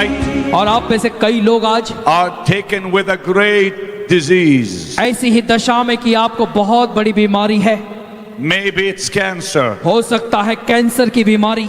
tonight और आप में से कई लोग आज are taken with a great disease. ऐसी ही दशा में कि आपको बहुत बड़ी बीमारी है। Maybe it's cancer, हो सकता है कैंसर की बीमारी,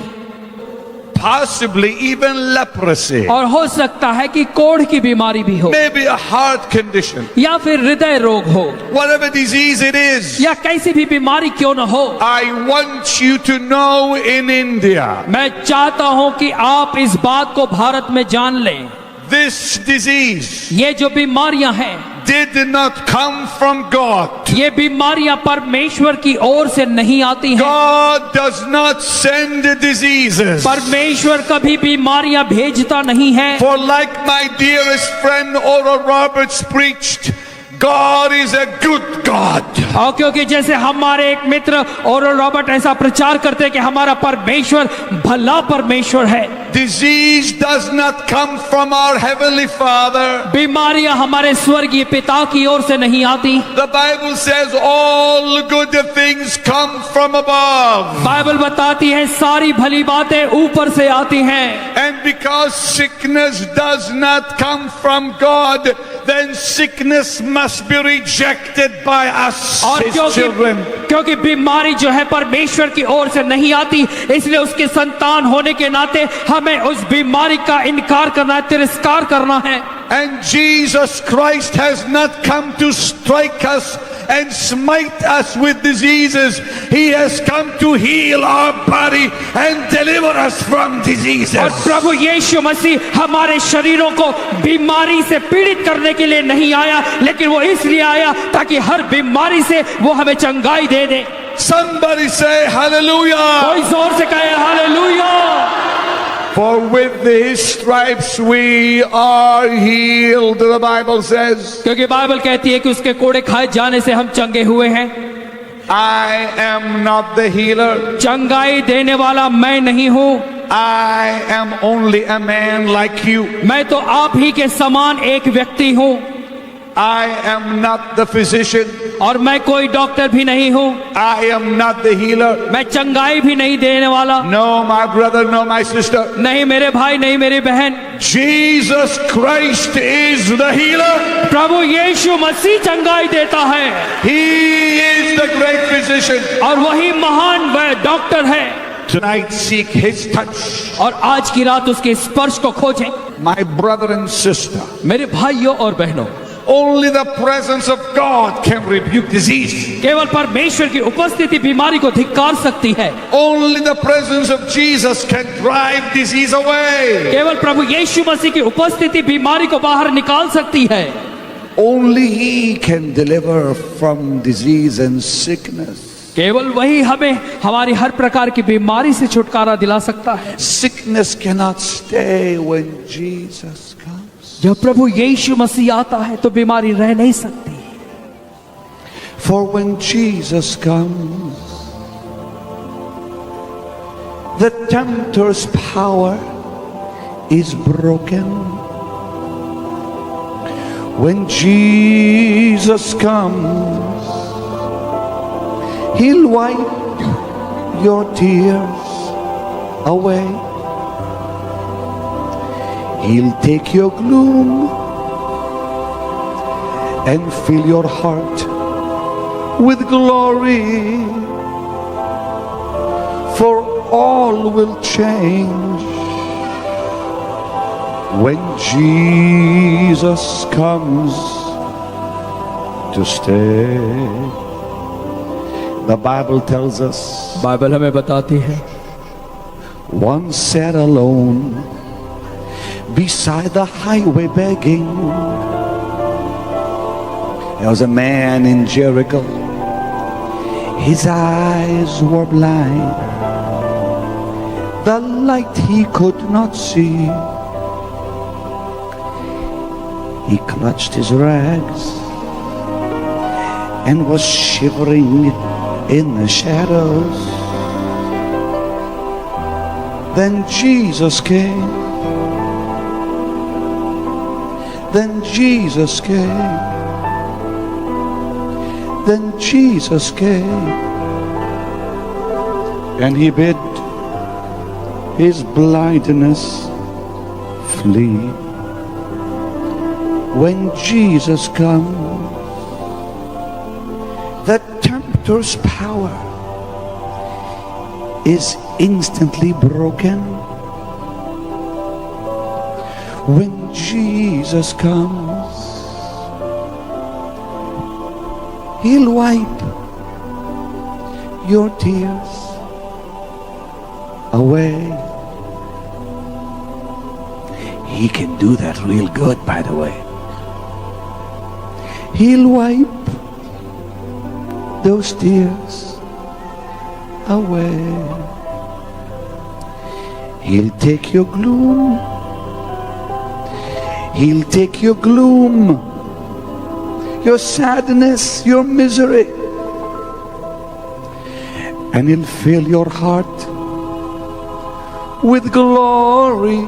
possibly even leprosy, और हो सकता है कि कोढ़ की बीमारी भी हो, maybe a heart condition. या फिर हृदय रोग हो, Whatever disease it is, या कैसी भी बीमारी क्यों न हो, I want you to know in India, मैं चाहता हूं कि आप इस बात को भारत में जान लें। this disease ये जो बीमारियां हैं, did not come from God. ये बीमारियां परमेश्वर की ओर से नहीं आती हैं। God does not send diseases. परमेश्वर कभी बीमारियां भेजता नहीं है। For like my dearest friend Oral Roberts preached, God is a good God. और क्योंकि जैसे हमारे एक मित्र ओरल रॉबर्ट ऐसा प्रचार करते हैं कि हमारा परमेश्वर भला परमेश्वर है। Disease does not come from our heavenly Father. बीमारियां हमारे स्वर्गीय पिता की ओर से नहीं आती। The Bible says all good things come from above. Bible बताती है सारी भली बातें ऊपर से आती हैं। And because sickness does not come from God, then sickness must be rejected by us, और His children. क्योंकि बीमारी जो है परमेश्वर की ओर से नहीं आती, इसलिए उसके संतान होने के नाते हमें उस बीमारी का इनकार करना है, तिरस्कार करना है। And Jesus Christ has not come to strike us and smite us with diseases. He has come to heal our body and deliver us from diseases. और प्रभु यीशु मसीह हमारे शरीरों को बीमारी से पीड़ित करने के लिए नहीं आया, लेकिन वो इसलिए आया ताकि हर बीमारी से वो हमें चंगाई दे दे। Somebody say hallelujah. कोई जोर से कहे hallelujah. For with His stripes we are healed, the Bible says. क्योंकि बाइबल कहती है कि उसके कोड़े खाए जाने से हम चंगे हुए हैं। I am not the healer. चंगाई देने वाला मैं नहीं हूँ, I am only a man like you. मैं तो आप ही के समान एक व्यक्ति हूँ। I am not the physician. और मैं कोई डॉक्टर भी नहीं हूँ। I am not the healer. मैं चंगाई भी नहीं देने वाला। No, my brother, no, my sister. नहीं मेरे भाई, नहीं मेरी बहन। Jesus Christ is the healer. प्रभु यीशु मसीह चंगाई देता है। He is the great physician. और वही महान वह डॉक्टर है। Tonight seek His touch. और आज की रात उसके स्पर्श को खोजें। My brother and sister. मेरे भाइयों और बहनों, Only the presence of God can rebuke disease. केवल परमेश्वर की उपस्थिति बीमारी को धिक्कार सकती है। Only the presence of Jesus can drive disease away. केवल प्रभु यीशु मसीह की उपस्थिति बीमारी को बाहर निकाल सकती है। Only He can deliver from disease and sickness. केवल वही हमें हमारी हर प्रकार की बीमारी से छुटकारा दिला सकता है। Sickness cannot stay when Jesus comes. जब प्रभु यीशु मसीह आता है तो बीमारी रह नहीं सकती। For when Jesus comes, the tempter's power is broken. When Jesus comes, He'll wipe your tears away. He'll take your gloom and fill your heart with glory, for all will change when Jesus comes to stay. The Bible tells us, Bible हमें बताती है, one sat alone beside the highway begging. There was a man in Jericho. His eyes were blind. The light he could not see. He clutched his rags and was shivering in the shadows. Then Jesus came. Then Jesus came. Then Jesus came. And He bid his blindness flee. When Jesus comes, the tempter's power is instantly broken. When Jesus comes, He'll wipe your tears away. He can do that real good, by the way. He'll wipe those tears away. He'll take your gloom. He'll take your gloom, your sadness, your misery, and He'll fill your heart with glory,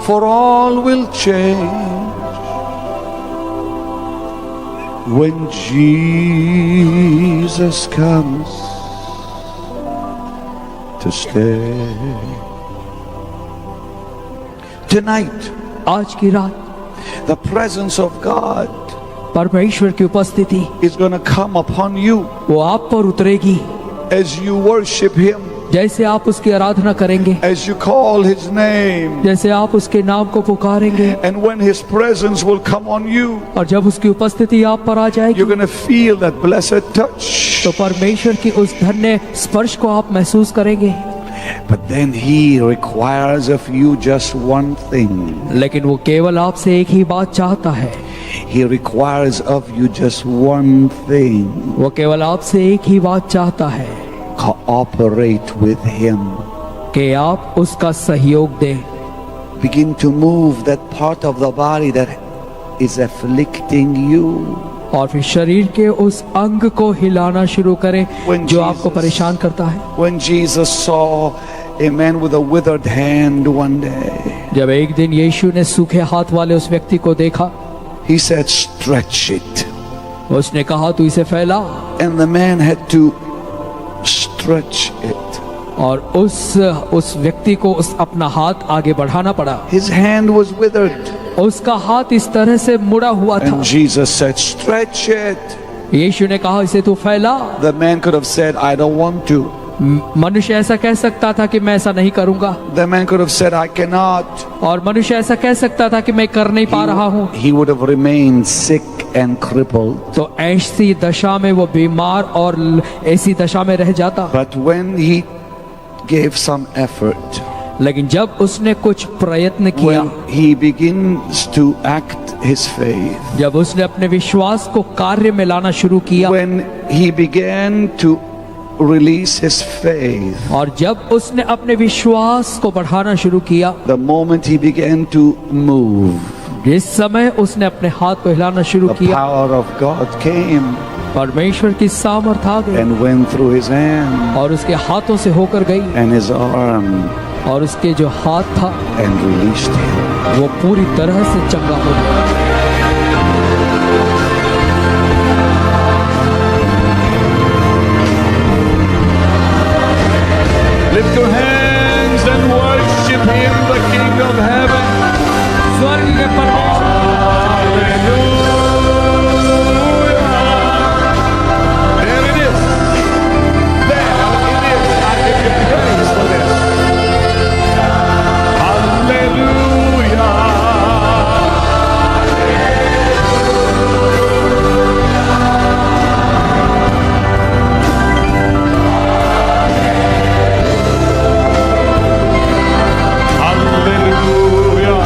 for all will change when Jesus comes to stay. Tonight, आज की रात the presence of God परमेश्वर की उपस्थिति is going to come upon you वो आप पर उतरेगी। as you worship Him, जैसे आप उसकी आराधना करेंगे, as you call His name, जैसे आप उसके नाम को पुकारेंगे, and when His presence will come on you, और जब उसकी उपस्थिति आप पर आ जाएगी, you're going to feel that blessed touch. तो परमेश्वर की उस धन्य स्पर्श को आप महसूस करेंगे। But then He requires of you just one thing. लेकिन वो केवल आपसे एक ही बात चाहता है। He requires of you just one thing. वो केवल आपसे एक ही बात चाहता है Cooperate with Him. कि आप उसका सहयोग दें। Begin to move that part of the body that is afflicting you. और फिर शरीर के उस अंग को हिलाना शुरू करें When जो आपको Jesus- परेशान करता है। When Jesus saw a man with a withered hand one day, जब एक दिन यीशु ने सूखे हाथ वाले उस व्यक्ति को देखा, He said, stretch it. उसने कहा तू इसे फैला, And the man had to stretch it. और उस व्यक्ति को अपना हाथ आगे बढ़ाना पड़ा। His hand was withered. उसका हाथ इस तरह से मुड़ा हुआ था। And Jesus said, stretch it. यीशु ने कहा इसे तू फैला। The man could have said, I don't want to. मनुष्य ऐसा कह सकता था कि मैं ऐसा नहीं करूंगा, The man could have said, I cannot. और मनुष्य ऐसा कह सकता था कि मैं कर नहीं पा रहा हूँ। He would have remained sick and crippled. तो ऐसी दशा में वो बीमार और ऐसी दशा में रह जाता। But when he gave some effort, लेकिन जब उसने कुछ प्रयत्न किया, when he begins to act his faith, जब उसने अपने विश्वास को कार्य में लाना शुरू किया, when he began to release his faith, और जब उसने अपने विश्वास को बढ़ाना शुरू किया, the moment he began to move, जिस समय उसने अपने हाथ को हिलाना शुरू the किया, power of God came परमेश्वर की सामर्थ आ गई and went through his hand और उसके हाथों से होकर गई, and his arm और उसके जो हाथ था and released him. वो पूरी तरह से चंगा हो गया। Lift your hands and worship him, the King of heaven. स्वर्ग के परमेश्वर, There it is. There it is. I give you praise for this. Hallelujah. Hallelujah.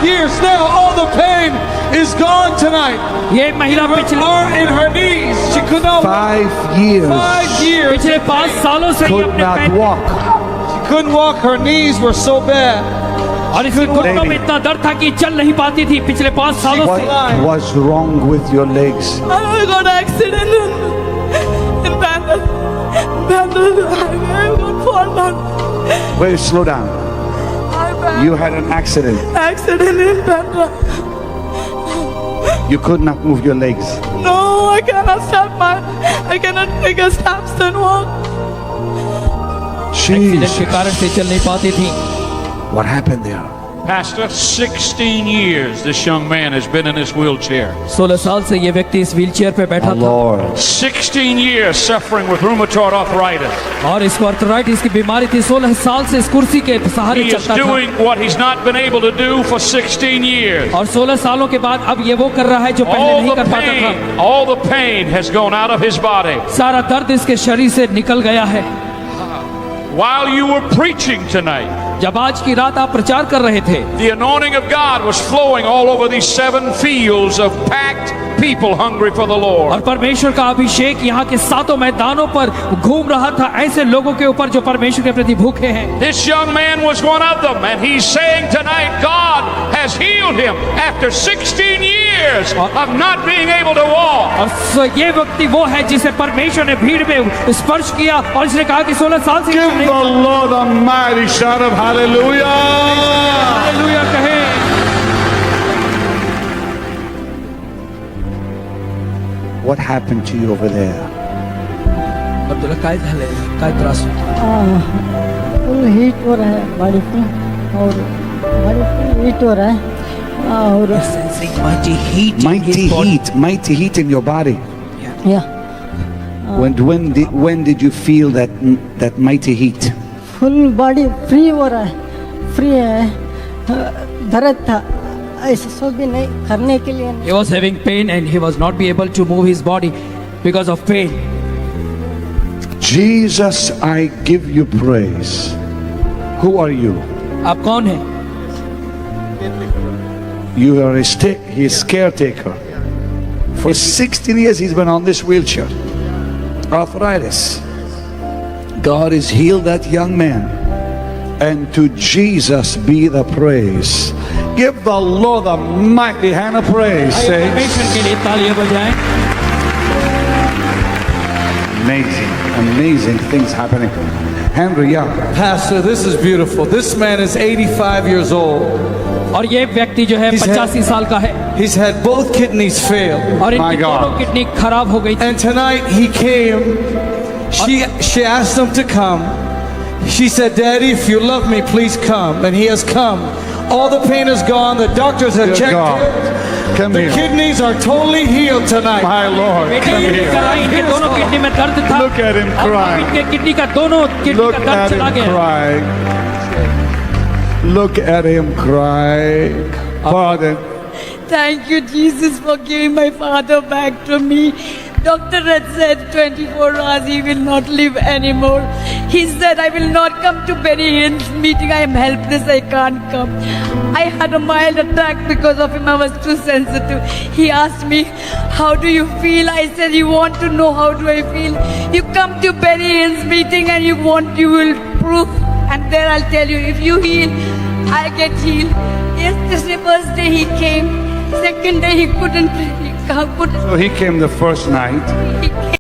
years now, all the pain is gone tonight. ये महिला Her पिछले arm and her knees, she could not walk. 5 years. 5 years. पिछले 5 सालों से ये Could अपने not पैर walk. She couldn't walk. Her knees were so bad. और इसके घुटनों में इतना दर्द था कि चल नहीं पाती थी पिछले 5 सालों से। What was wrong with your legs? I got accident in Bandar. I got fall down. Wait, slow down. You had an accident. Accident in Bandar. You could not move your legs. No, I cannot take a steps and walk. Accident Jesus. के कारण से चल नहीं पाती थी। What happened there? Pastor, 16 years this young man has been in this wheelchair. 16 साल से ये व्यक्ति इस व्हीलचेयर पे बैठा Oh, था Lord. 16 years suffering with rheumatoid arthritis. और इसको आर्थराइटिस की बीमारी थी। 16 साल से इस कुर्सी के सहारे He is चलता था doing what he's not been able to do for 16 years. और 16 सालों के बाद अब ये वो कर रहा है जो पहले नहीं कर पाता था। All the pain has gone out of his body. सारा दर्द इसके शरीर से निकल गया है। While you were preaching tonight, जब आज की रात आप प्रचार कर रहे थे, the anointing of God was flowing all over these 7 fields of packed people hungry for the और Lord. परमेश्वर का अभिषेक यहाँ के 7 मैदानों पर घूम रहा था ऐसे लोगों के ऊपर जो परमेश्वर के प्रति भूखे हैं। This young man was one of them, and he's saying tonight, God has healed him after 16 years of not being able to walk. और ये व्यक्ति वो है जिसे परमेश्वर ने भीड़ में स्पर्श किया और इसने कहा कि 16 साल से Give the Lord a mighty shout of hallelujah. Hallelujah कहे। What happened to you over there? और तुला काय झालंय? काय त्रास होतो? फुल हीट हो रहा है बॉडी पे और बॉडी फुल हीट हो रहा है और Mighty heat in your body. या When did you feel that mighty heat? Full body free हो रहा है, फ्री है। दर्द था, ऐसे सो भी नहीं करने के लिए। He was having pain and he was not be able to move his body because of pain. Jesus, I give you praise. Who are you? आप कौन हैं? You are his caretaker. For 16 years he's been on this wheelchair. Arthritis. God has healed that young man. And to Jesus be the praise. Give the Lord a mighty hand of praise. आइए Say, परमेश्वर के लिए तालियां बजाएं। amazing things happening. Henry, yeah. Pastor, this is beautiful. This man is 85 years old. और ये व्यक्ति जो है He's 85 साल का है He's had both kidneys fail. और My इनकी God. दोनों किडनी खराब हो गई थी। And tonight he came. She asked him to come. She said, Daddy, if you love me, please come. And he has come. All the pain is gone. The doctors have Dear checked God. it. Come The here. kidneys are totally healed tonight. My Lord, बेटे come ये here. कराई, इनके दोनों kidney में दर्द था। Look at him अब crying. इनके किडनी का दोनों किडनी Look का दर्द at चला him गया। crying. Look at him crying. Pardon. Thank you, Jesus, for giving my father back to me. Doctor had said 24 hours he will not live anymore. He said, I will not come to Benny Hinn's meeting. I am helpless. I can't come. I had a mild attack because of him. I was too sensitive. He asked me, how do you feel? I said, you want to know how do I feel? You come to Benny Hinn's meeting and you will prove. And there I'll tell you, if you heal, I get healed. Yes, this first day he came. Second day he couldn't. So he came the first night. He